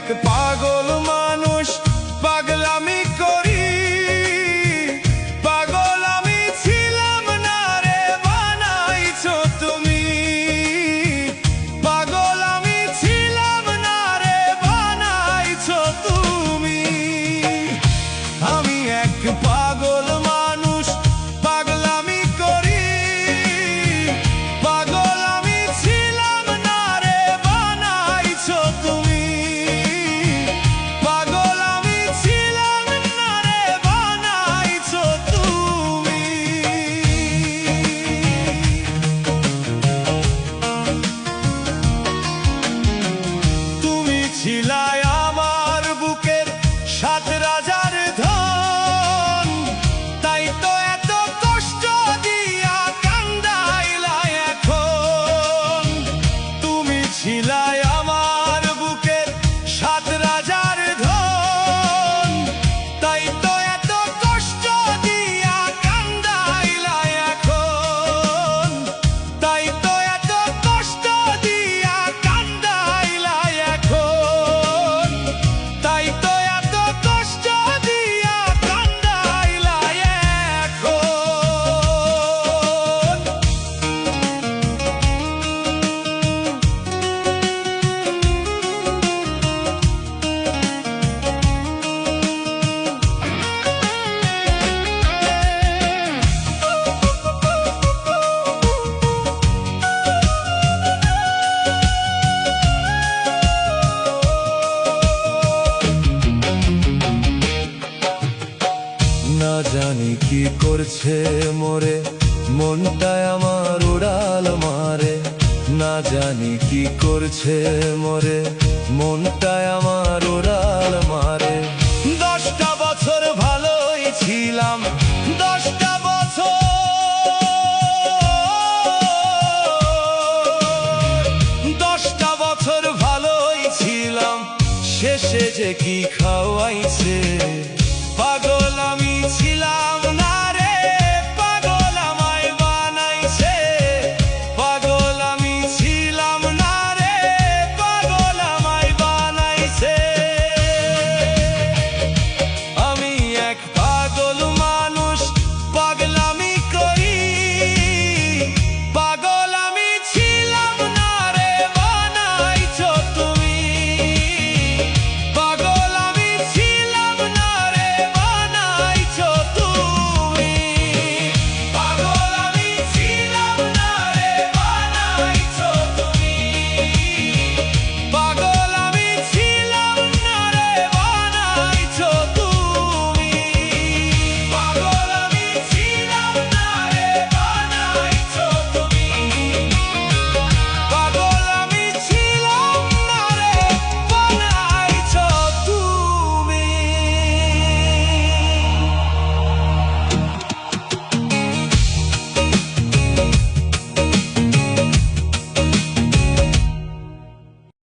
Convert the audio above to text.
এক পাগল মানুষ, পাগলামি করি। পাগল আমি ছিলাম না রে, বানাইছো তুমি। পাগল আমি ছিলাম না রে, বানাইছো তুমি। আমি এক পাগল মানুষ, পাগলামি করি। পাগল আমি ছিলাম না রে, বানাইছো তুমি। পাগল আমি ছিলাম না রে, বানাইছো তুমি। তুমি ছিলাই আমার বুকের সাত রাজার ধন, তাই তো এত কষ্ট দিয়া কান্দাইলা এখন। তুমি ছিলাই আমার বুকের সাত রাজার ধন, তাই তো এত কষ্ট দিয়া কান্দাইলা এখন। তাই তো এত কষ্ট দিয়া কান্দাইলা এখন। তাই তো এত কষ্ট দিয়া কান্দাইলা এখন। না জানি কি করছে মোরে, মনটায় আমার উড়াল মারে। না জানি কি করছে মোরে, মনটায় আমার উড়াল মারে। 10টা বছর ভালোই ছিলাম, 10টা বছর। 10টা বছর ভালোই ছিলাম, শেষে যে কি